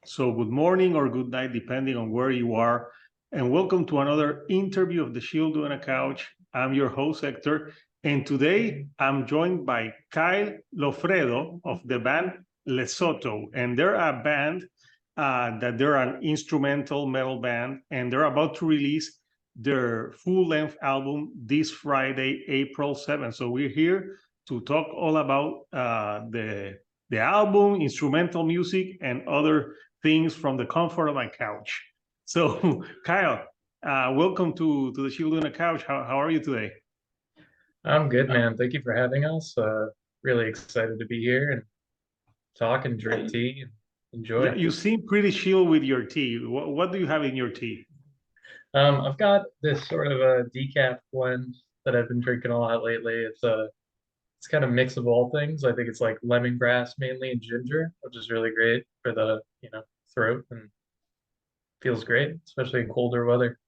So, good morning or good night, depending on where you are. And welcome to another interview of the Shield on a Couch. I'm your host, Hector. And today I'm joined by Kyle Loffredo of the band Lesotho. And they're a band they're an instrumental metal band, and they're about to release their full-length album this Friday, April 7th. So we're here to talk all about the album, instrumental music, and other things from the comfort of my couch. So, Kyle, welcome to the Shield on a Couch. How are you today? I'm good, man. Thank you for having us. Really excited to be here and talk and drink tea and Yeah, enjoy. you seem pretty chill with your tea. What do you have in your tea? I've got this sort of a decaf blend that I've been drinking a lot lately. It's kind of mix of all things. I think it's like lemongrass mainly and ginger, which is really great for the, throat and feels great, especially in colder weather.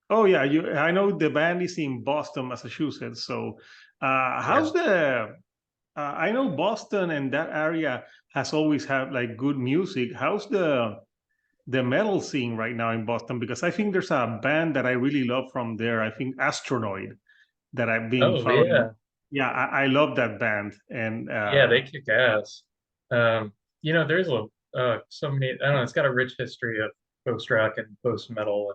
Oh yeah, I know the band is in Boston, Massachusetts. So, Yeah. how's the? I know Boston and that area has always had like good music. How's the metal scene right now in Boston? Because I think there's a band that I really love from there. I think Astronoid that I've been Oh following. yeah. Yeah, I love that band, and Yeah, they kick ass. There's so many, I don't know, it's got a rich history of post rock and post metal.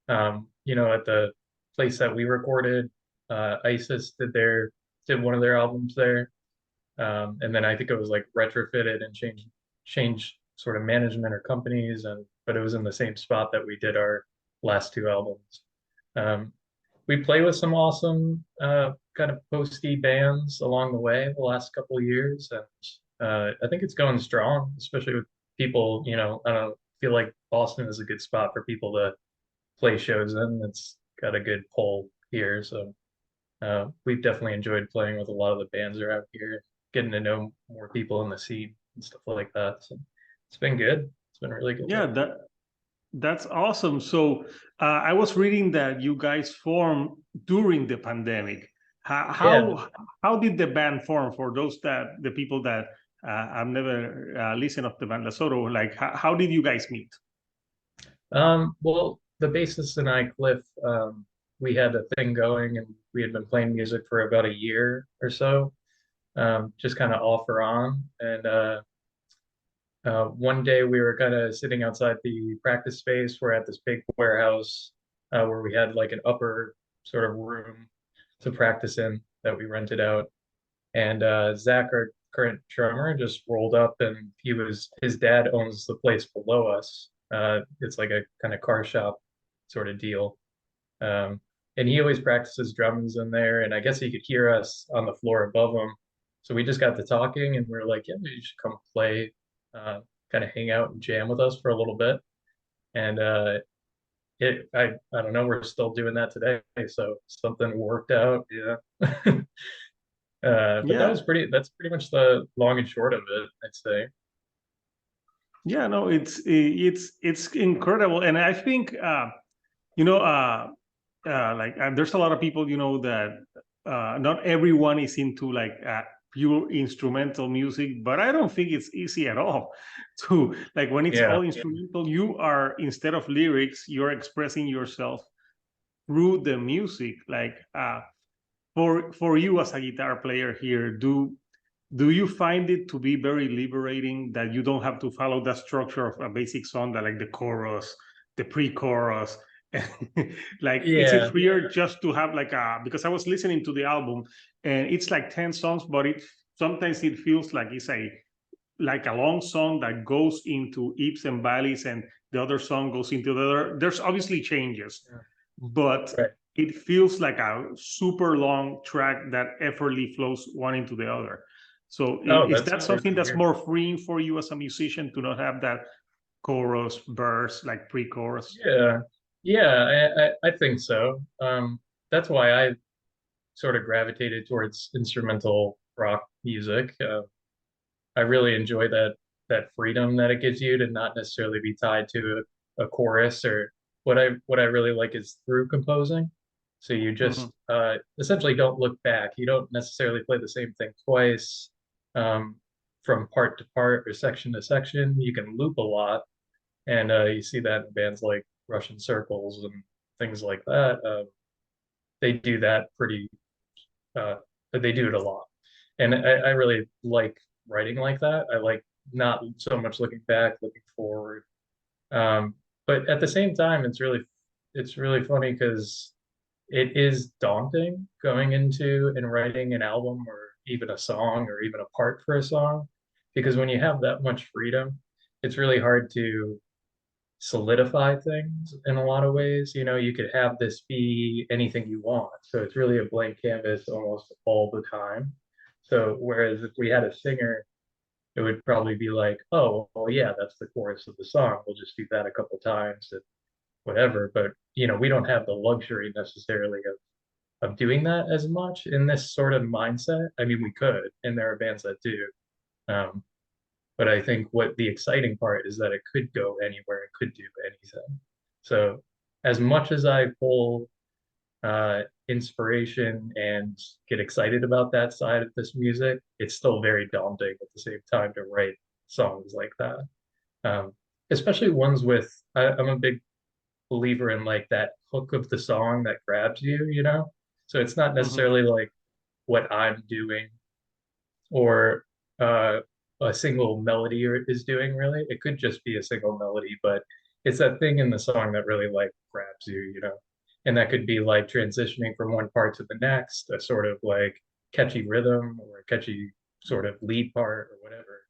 At the place that we recorded, ISIS did one of their albums there. And then I think it was like retrofitted and changed sort of management or companies, but it was in the same spot that we did our last two albums. Um, we play with some awesome kind of posty bands along the way the last couple of years, and I think it's going strong, especially with people. I don't know, feel like Boston is a good spot for people to play shows in. It's got a good pull here, so we've definitely enjoyed playing with a lot of the bands that are out here, getting to know more people in the scene and stuff like that. So it's been good. It's been really good. yeah, that's awesome. So, I was reading that you guys formed during the pandemic. How Yeah. how, how did the band form? For those that the people that I've never listened of the band Lesotho, like how did you guys meet? Well, the bassist and I, Cliff, we had a thing going and we had been playing music for about a year or so, just kind of off or on. And one day we were kind of sitting outside the practice space. We're at this big warehouse where we had like an upper sort of room to practice in that we rented out. And Zach, our current drummer, just rolled up, and his dad owns the place below us. It's like a kind of car shop sort of deal. Um, and he always practices drums in there, and I guess he could hear us on the floor above him. So we just got to talking, and we are like, yeah, you should come play, kind of hang out and jam with us for a little bit. And I don't know, we're still doing that today. So something worked out, yeah. But Yeah, that's pretty much the long and short of it, I'd say. yeah, no, it's incredible, and I think you know there's a lot of people that not everyone is into like pure instrumental music, but I don't think it's easy at all to like when it's all Yeah. instrumental. You are, instead of lyrics, you're expressing yourself through the music. Like for you as a guitar player here, do you find it to be very liberating that you don't have to follow the structure of a basic song, that like the chorus, the pre-chorus, like is it Yeah. weird just to have like a, because I was listening to the album and it's like 10 songs, but it sometimes it feels like it's a like a long song that goes into eeps and valleys, and the other song goes into the other. There's obviously changes, Yeah. but Right. it feels like a super long track that effortlessly flows one into the other. So Oh, is that's that great something to that's hear. more freeing for you as a musician to not have that chorus, verse, like pre-chorus? Yeah. Yeah, I think so. That's why I sort of gravitated towards instrumental rock music. I really enjoy that freedom that it gives you to not necessarily be tied to a chorus, or what I really like is through composing. So you Mhm. just essentially don't look back. You don't necessarily play the same thing twice. Um, from part to part or section to section. You can loop a lot, and you see that in bands like Russian Circles and things like that. They do that pretty, they do it a lot. And I really like writing like that. I like not so much looking back, looking forward. But at the same time, it's really funny because it is daunting going into and writing an album or even a song or even a part for a song, because when you have that much freedom, it's really hard to solidify things in a lot of ways. You know, you could have this be anything you want. So it's really a blank canvas almost all the time. So whereas if we had a singer, it would probably be like, oh, well, yeah, that's the chorus of the song. We'll just do that a couple times and whatever. But you know, we don't have the luxury necessarily of doing that as much in this sort of mindset. I mean, we could, and there are bands that do. Um, but I think what the exciting part is that it could go anywhere, it could do anything. So as much as I pull inspiration and get excited about that side of this music, it's still very daunting at the same time to write songs like that. Um, Especially ones with, I'm a big believer in like that hook of the song that grabs you, you know? So it's not Mhm. necessarily like what I'm doing or a single melody is doing really. It could just be a single melody, but it's that thing in the song that really like grabs you, you know. And that could be like transitioning from one part to the next, a sort of like catchy rhythm or a catchy sort of lead part or whatever.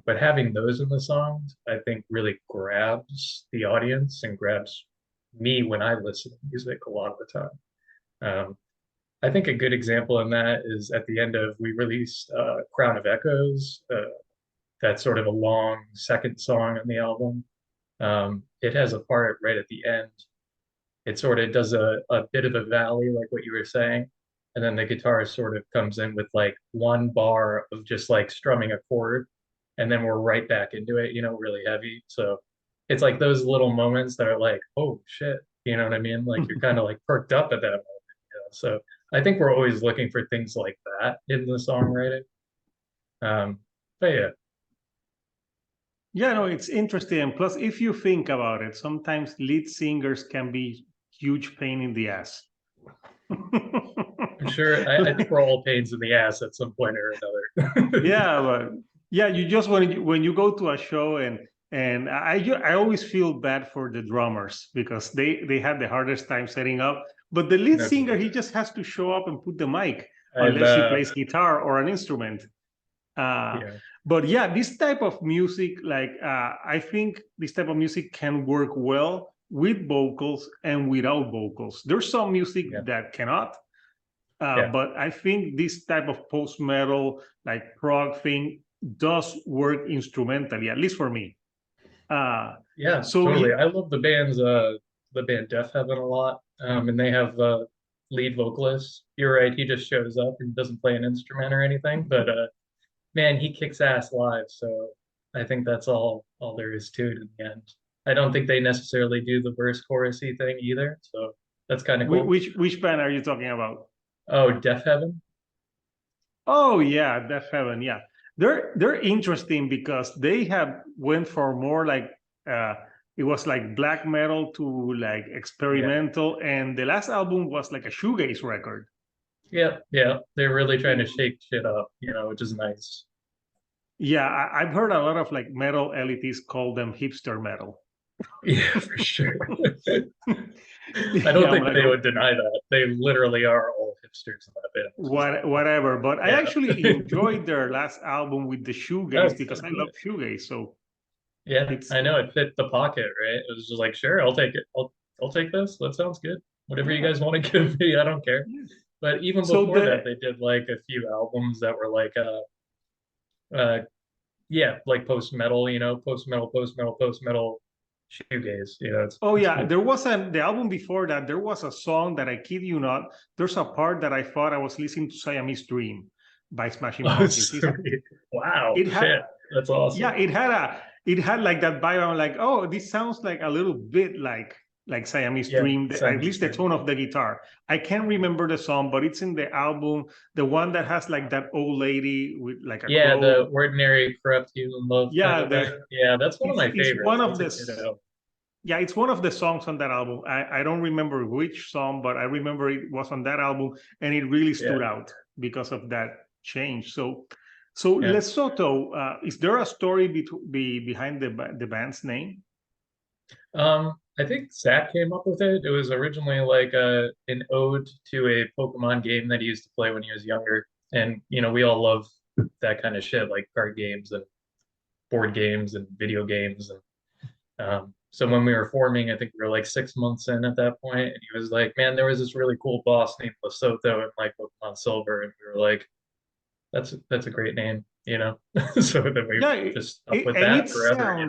But having those in the songs, I think really grabs the audience and grabs me when I listen to music a lot of the time. I think a good example in that is at the end of we released Crown of Echoes. That's sort of a long second song on the album. It has a part right at the end. It sort of does a bit of a valley, like what you were saying, and then the guitar sort of comes in with like one bar of just like strumming a chord, and then we're right back into it, you know, really heavy. So it's like those little moments that are like, oh shit, you know what I mean? Like you're kind of like perked up at that moment. You know? So I think we're always looking for things like that in the songwriting. But yeah, Yeah, no, it's interesting. And plus, if you think about it, sometimes lead singers can be huge pain in the ass. I'm sure. I think we're all pains in the ass at some point or another. Yeah, but yeah, you just when you go to a show and I always feel bad for the drummers because they had the hardest time setting up. But the lead No singer, he doubt. just has to show up and put the mic, And unless he plays guitar or an instrument. Uh, yeah, but yeah, this type of music, like I think this type of music can work well with vocals and without vocals. There's some music yeah, that cannot, yeah, but I think this type of post metal, like prog thing, does work instrumentally, at least for me. Uh, yeah, so totally. you, I love the band Deaf Heaven a lot. And they have lead vocalist. You're right, he just shows up and doesn't play an instrument or anything, but man, he kicks ass live. So I think that's all there is to it in the end. I don't think they necessarily do the verse chorusy thing either, so that's kind of cool. which band are you talking about? Oh, Deaf Heaven? Oh yeah, Death Heaven. Yeah, they're interesting because they have went for more like uh, it was like black metal to like Yeah. experimental, and the last album was like a shoegaze record. Yeah, yeah. They're really trying to shake shit up, you know, which is nice. Yeah, I've heard a lot of like metal elitists call them hipster metal. Yeah, for sure. I don't Yeah, I'm think like, they would deny that. They literally are all hipsters in that band. whatever. But I Yeah. actually enjoyed their last album with the Oh, shoegaze it's so because I love good. shoegaze. So Yeah, it's I know it fit the pocket, right? It was just like, sure, I'll take it. I'll take this. That sounds good. Whatever you yeah, guys want to give me, I don't care. yeah. But even So before the that, they did like a few albums that were like uh yeah, like post metal, you know, post metal shoegaze. You know, Oh it's yeah, cool. there was the album before that. There was a song that I kid you not. There's a part that I thought I was listening to Siamese Dream by Smashing Oh, Pumpkins. sweet. Wow, It had shit. That's awesome. yeah, it had like that vibe. I'm like, oh, this sounds like a little bit like. like Siamese Yeah, Dream, at Simon's least the Dream. tone of the guitar. I can't remember the song, but it's in the album, the one that has like that old lady with like a Yeah, cloak. the Ordinary Corrupt Human Love kind Yeah, of thing. Yeah, that's one of my it's one favorites. of That's a the good album. yeah, it's one of the songs on that album. I don't remember which song, but I remember it was on that album, and it really Yeah, stood out because of that change. So yeah. Lesotho, is there a story behind the band's name? I think Zach came up with it. It was originally like an ode to a Pokemon game that he used to play when he was younger. And we all love that kind of shit, like card games and board games and video games. And so when we were forming, I think we were like 6 months in at that point, and he was like, "Man, there was this really cool boss named Lesotho in like Pokemon Silver," and we were like, "That's a great name," you know. So then we Yeah, just stuck with and that forever.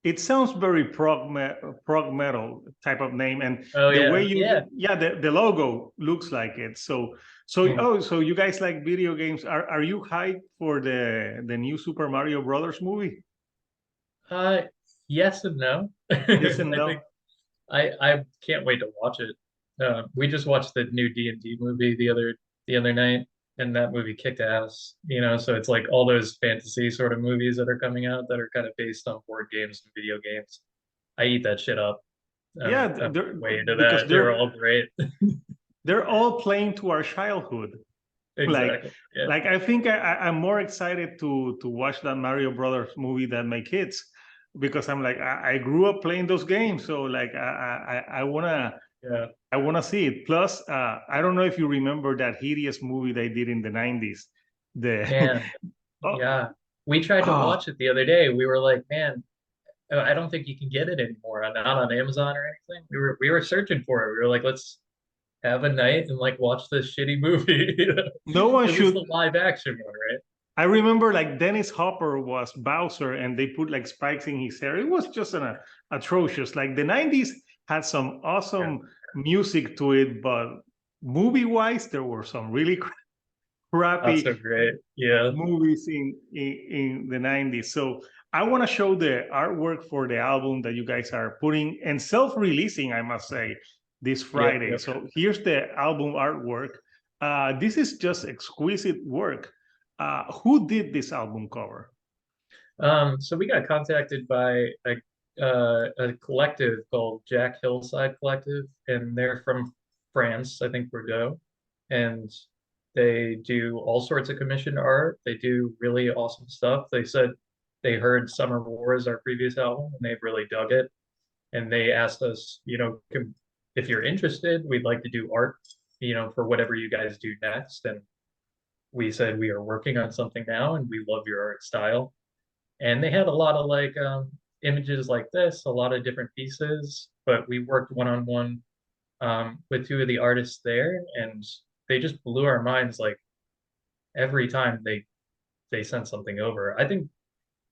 it sounds very prog metal type of name, and Oh the way yeah, you yeah. yeah the logo looks like it. Hmm. So you guys like video games? Are you hyped for the new Super Mario Brothers movie? Uh, yes and no. Yes and I think no. I can't wait to watch it. We just watched the new D&D movie the other night, and that movie kicked ass. So it's like all those fantasy sort of movies that are coming out that are kind of based on board games and video games. I eat that shit up. Yeah, I'm way into because that. They're all great. they're all playing to our childhood. Like Exactly. Yeah. I think I'm more excited to watch that Mario Brothers movie than my kids because I'm like I grew up playing those games, so like Yeah. I wanna see it. Plus, I don't know if you remember that hideous movie they did in the '90s. The Man, oh, yeah. We tried to oh watch it the other day. We were like, man, I don't think you can get it anymore, not on Amazon or anything. We were searching for it. We were like, let's have a night and like watch this shitty movie. no one It was should. the live action one, right? I remember like Dennis Hopper was Bowser, and they put like spikes in his hair. It was just atrocious. Like the '90s had some Yeah. awesome music to it, but movie wise, there were some really Not crappy so great. Yeah. movies in the '90s. So I want to show the artwork for the album that you guys are putting and self-releasing, I must say, this Yep, Friday. yep. So here's the album artwork. This is just exquisite work. Who did this album cover? So we got contacted by a collective called Jack Hillside Collective, and they're from France, I think Bordeaux, and they do all sorts of commissioned art. They do really awesome stuff. They said they heard Summer Wars, our previous album, and they really dug it. And they asked us, if you're interested, we'd like to do art, for whatever you guys do next. And we said we are working on something now, and we love your art style. And they had a lot of like images like this, a lot of different pieces, but we worked one-on-one with two of the artists there, and they just blew our minds like every time they sent something over. I think,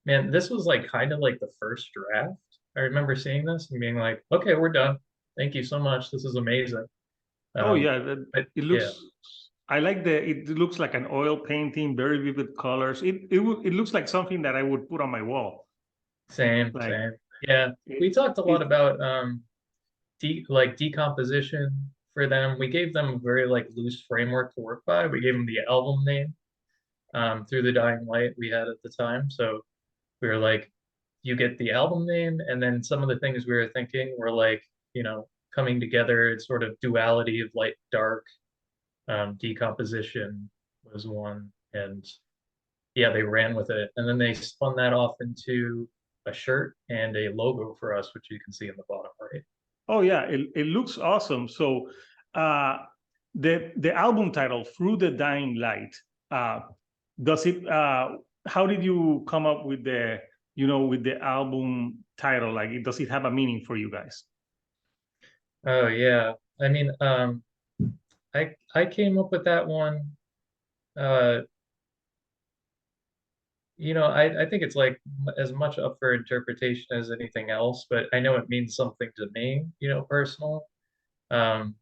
man, this was like kind of like the first draft. I remember seeing this and being like, okay, we're done. Thank you so much. This is amazing. Oh Um, yeah, but it yeah, looks. I like the. It looks like an oil painting, very vivid colors. It looks like something that I would put on my wall. same, Like same. Yeah, it, we talked a lot it about like decomposition for them. We gave them a very like loose framework to work by. We gave them the album name through the Dying Light we had at the time. So we were like, you get the album name, and then some of the things we were thinking were like, coming together. It's sort of duality of light, dark, decomposition was one, and yeah, they ran with it, and then they spun that off into a shirt and a logo for us, which you can see in the bottom right. oh yeah, it looks awesome. So uh the album title, Through the Dying Light, uh does it how did you come up with the with the album title? Like does it have a meaning for you guys? Oh yeah, I mean, I came up with that one. Uh, I think it's like as much up for interpretation as anything else, but I know it means something to me, personal. Um,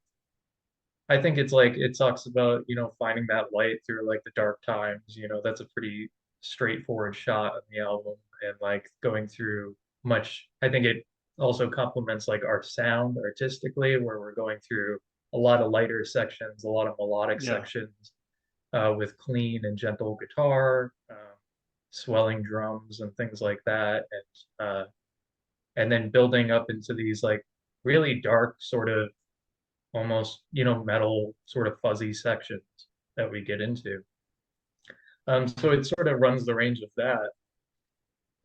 I think it's like it talks about, finding that light through like the dark times. That's a pretty straightforward shot on the album, and like going through much. I think it also complements like our sound artistically, where we're going through a lot of lighter sections, a lot of melodic Yeah. sections with clean and gentle guitar, swelling drums, and things like that, and then building up into these like really dark sort of almost metal sort of fuzzy sections that we get into. So it sort of runs the range of that.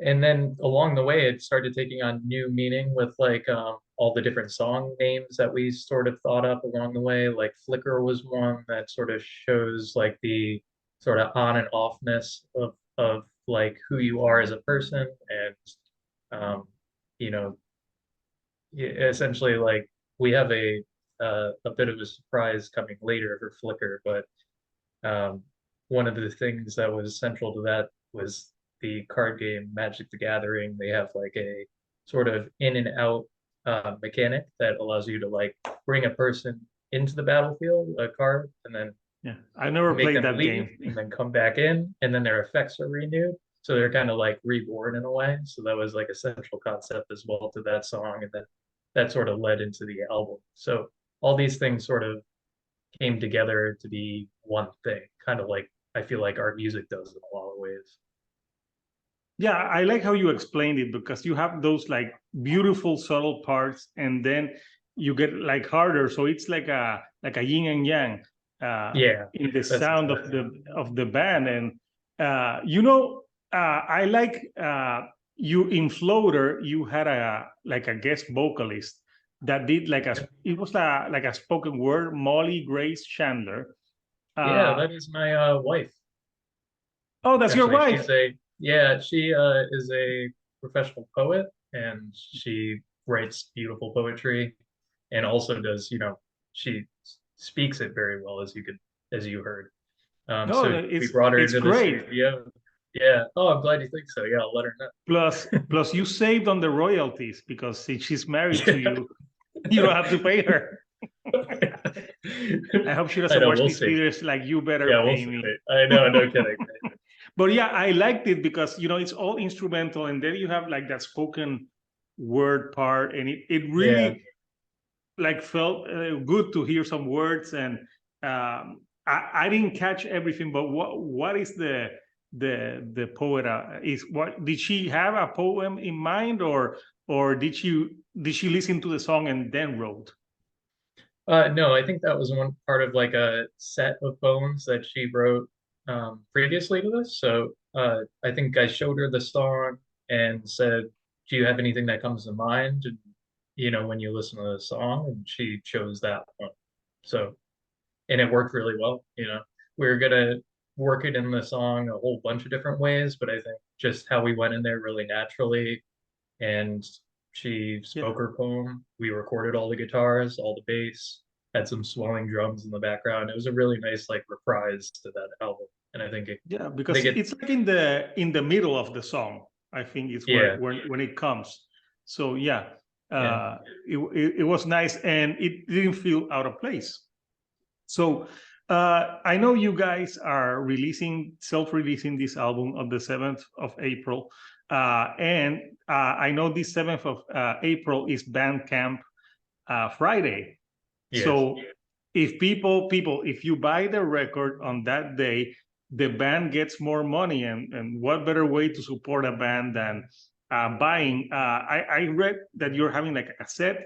And then along the way, it started taking on new meaning with like all the different song names that we sort of thought up along the way. Like Flicker was one that sort of shows like the sort of on and offness of like who you are as a person, and um, you know, essentially like we have a bit of a surprise coming later for Flicker, but one of the things that was central to that was the card game Magic the Gathering. They have like a sort of in and out mechanic that allows you to like bring a person into the battlefield, a card, and then Yeah. I never make played them that leave game. and then come back in, and then their effects are renewed. So they're kind of like reborn in a way. So that was like a central concept as well to that song. And then that sort of led into the album. So all these things sort of came together to be one thing, kind of like I feel like our music does in a lot of ways. Yeah, I like how you explained it because you have those like beautiful subtle parts, and then you get like harder. So it's like a yin and yang Yeah, in the that's sound exactly. of the band. And you know, I like you in Floater. You had a like a guest vocalist that did like a it was like a spoken word, Molly Grace Chandler. Yeah, Uh, that is my wife. oh, that's your Actually, wife. she is a professional poet, and she writes beautiful poetry and also does, she speaks it very well, as you heard. No, So we brought her it's into the great. studio. Yeah. Oh, I'm glad you think so. Yeah, I'll let her Plus you saved on the royalties because if she's married to know. you, you don't have to pay her. I hope she I doesn't know, watch we'll these see. videos like you better Yeah, we'll pay see. me. I know, no kidding. But yeah, I liked it because it's all instrumental, and then you have like that spoken word part, and it Yeah. really like felt good to hear some words. And I didn't catch everything, but what is the poet is what did she have a poem in mind, or did she listen to the song and then wrote? No, I think that was one part of like a set of poems that she wrote previously to this. So I think I showed her the song and said, "Do you have anything that comes to mind?" And when you listen to the song, and she chose that one. So, and it worked really well. We were gonna work it in the song a whole bunch of different ways, but I think just how we went in there really naturally, and she Yeah. spoke her poem. We recorded all the guitars, all the bass, had some swelling drums in the background. It was a really nice like reprise to that album, and Yeah, I because think it, it's like in the middle of the song. I think it's where yeah, when it comes. So yeah, yeah, it was nice, and it didn't feel out of place. So I know you guys are self-releasing this album on the 7th of April, and I know this 7th of April is Bandcamp Friday. yes, So if if you buy the record on that day, the band gets more money, and what better way to support a band than buying? I read that you're having like a cassette,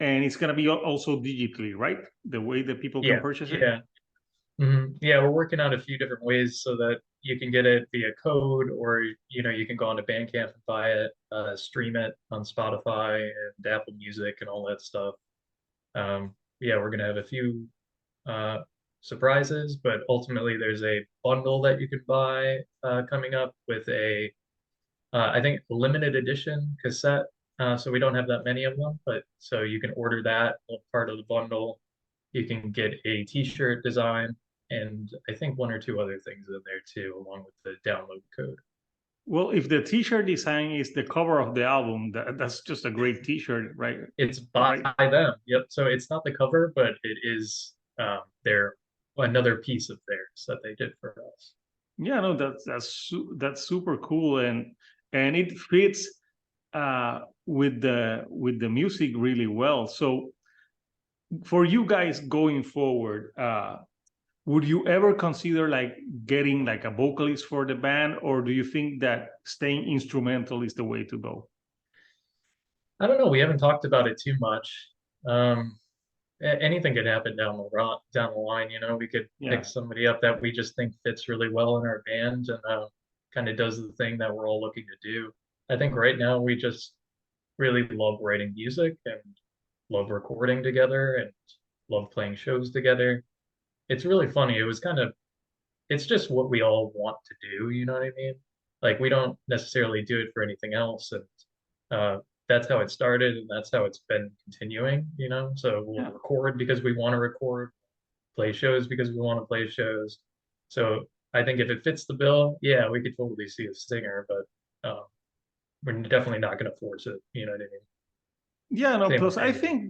and it's gonna be also digitally, right? The way that people can yeah, purchase it. yeah. Yeah, we're working on a few different ways so that you can get it via code, or you can go onto Bandcamp and buy it, stream it on Spotify and Apple Music and all that stuff. Yeah, we're gonna have a few uh, surprises, but ultimately there's a bundle that you can buy coming up with I think limited edition cassette. So we don't have that many of them, but so you can order that part of the bundle. You can get a t-shirt design, and I think one or two other things in there too, along with the download code. Well, if the T-shirt design is the cover of the album, that's just a great T-shirt, right? It's by Right. them. Yep. So it's not the cover, but it is their another piece of theirs that they did for us. Yeah, no, that's super cool, and it fits. with the music really well. So for you guys going forward, would you ever consider like getting like a vocalist for the band, or do you think that staying instrumental is the way to go? I don't know. We haven't talked about it too much. Um, Anything could happen down the line. We could Yeah. pick somebody up that we just think fits really well in our band and kind of does the thing that we're all looking to do. I think right now we just really love writing music and love recording together and love playing shows together. It's really funny. It's just what we all want to do, you know what I mean? Like we don't necessarily do it for anything else. And uh, that's how it started and that's how it's been continuing. So we'll Yeah. record because we want to record, play shows because we want to play shows. So I think if it fits the bill, yeah, we could totally see a singer, but we're definitely not going to force it. You know what I mean? Yeah, no, Same plus with I anything. think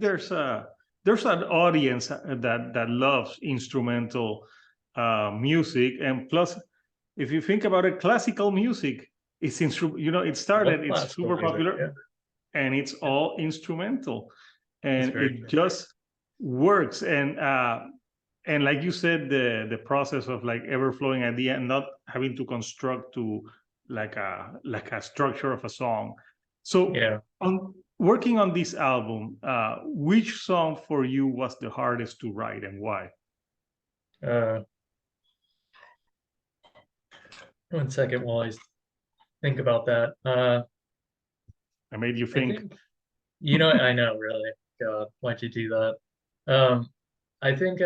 there's an audience that loves instrumental music, and plus, if you think about it, classical music is it Love started, it's classical super music. popular, Yeah, and it's yeah, all instrumental, it's and very it true. just works. And like you said, the process of like ever flowing idea and not having to construct to like a structure of a song. So Yeah. on working on this album, which song for you was the hardest to write and why? Uh, One second while I think about that. I made you I think. think, I know, really. God, why'd you do that? Um, I think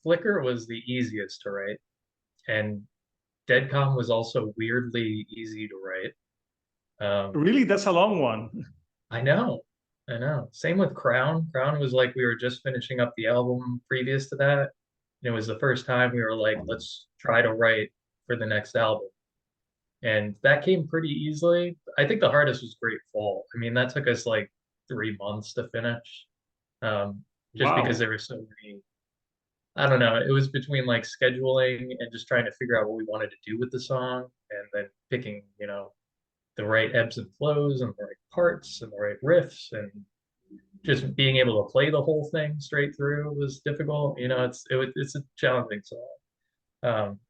Flicker was the easiest to write, and Deadcom was also weirdly easy to write. Really, that's a long one. I know, I know. Same with Crown. Crown was like we were just finishing up the album previous to that. And it was the first time we were like, let's try to write for the next album. And that came pretty easily. I think the hardest was Great Fall. I mean, that took us like 3 months to finish, just because Wow. there were so many. I don't know. It was between like scheduling and just trying to figure out what we wanted to do with the song, and then picking, the right ebbs and flows and the right parts and the right riffs, and just being able to play the whole thing straight through was difficult. It's a challenging song. Um,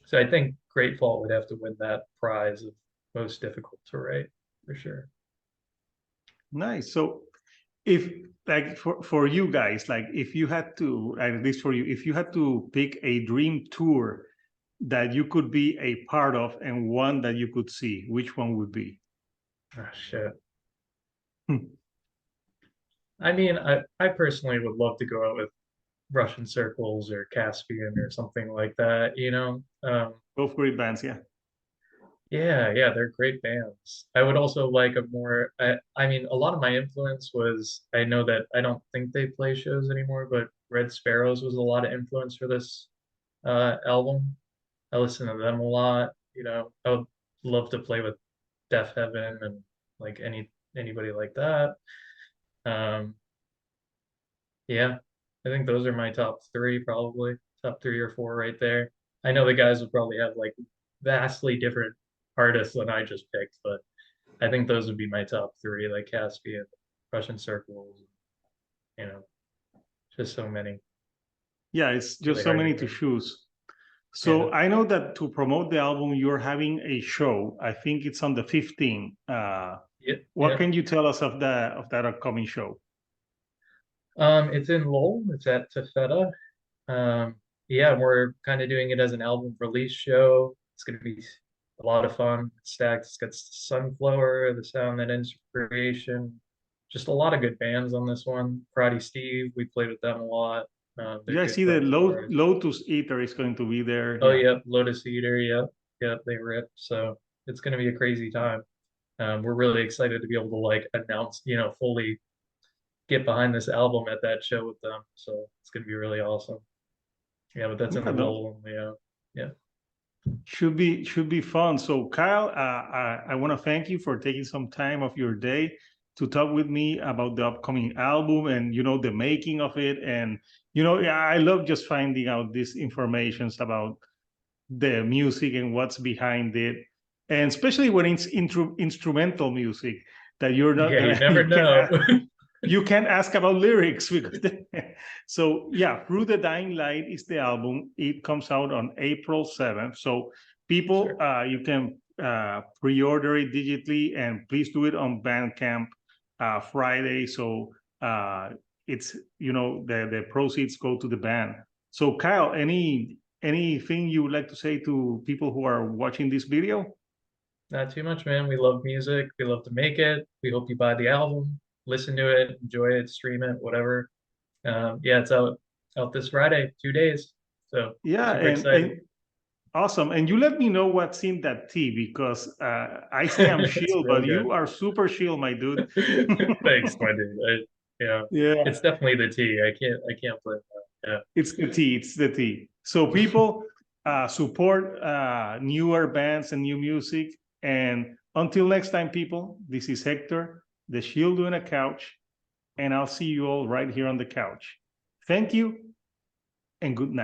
so I think Great Fall would have to win that prize of most difficult to write for sure. Nice. So if like for you guys, like if you had to, at least for you, if you had to pick a dream tour that you could be a part of and one that you could see, which one would be? Oh shit. Hmm. I mean, I personally would love to go out with Russian Circles or Caspian or something like that. Both great bands, yeah. Yeah, yeah, they're great bands. I would also like I mean, a lot of my influence was, I know that I don't think they play shows anymore, but Red Sparrows was a lot of influence for this album. I listen to them a lot. I would love to play with Deaf Heaven and like anybody like that. Um, yeah, I think those are my top three, probably top three or four right there. I know the guys would probably have like vastly different artists than I just picked, but I think those would be my top three, like Caspian, Russian Circles, you know, just so many. Yeah, it's It's really just so hard to many to name. choose. Yeah. So I know that to promote the album, you're having a show. I think it's on the 15th. Yep. What Yep. can you tell us of that upcoming show? It's in Lowell. It's at Tafeta. Yeah, we're kind of doing it as an album release show. It's going to be a lot of fun. It's stacked. It's got Sunflower, The Sound That Ends Creation. Just a lot of good bands on this one. Karate Steve, we played with them a lot. They're Yeah, I good see the friends of ours. Lotus Eater is going to be there. Oh, Yeah. yep, Lotus Eater, yep, yep, they rip. So it's going to be a crazy time. We're really excited to be able to like announce, fully get behind this album at that show with them. So it's going to be really awesome. Yeah, but that's in Yeah, no, Lowell. Yeah, yeah. should be fun. So Kyle, I want to thank you for taking some time of your day to talk with me about the upcoming album and the making of it. And yeah, I love just finding out these informations about the music and what's behind it. and especially when it's instrumental music that you're not Yeah, you gonna, never know. you can't ask about lyrics because so yeah, Through the Dying Light is the album. It comes out on April 7th. So people, Sure. you can pre-order it digitally, and please do it on Bandcamp Friday. So it's, the proceeds go to the band. So Kyle, anything you would like to say to people who are watching this video? Not too much, man. We love music. We love to make it. We hope you buy the album, listen to it, enjoy it, stream it, whatever. Yeah, it's out this Friday, 2 days. So Yeah, super and excited. awesome. And you let me know what's in that tea, because I say I'm It's chill, real but good. you are super chill, my dude. Thanks, my dude. Yeah, It's definitely the tea. I can't blame that. Yeah. it's the tea. It's the tea. So people, support newer bands and new music. And until next time, people, this is Hector, the Shield doing a couch, and I'll see you all right here on the couch. Thank you and good night.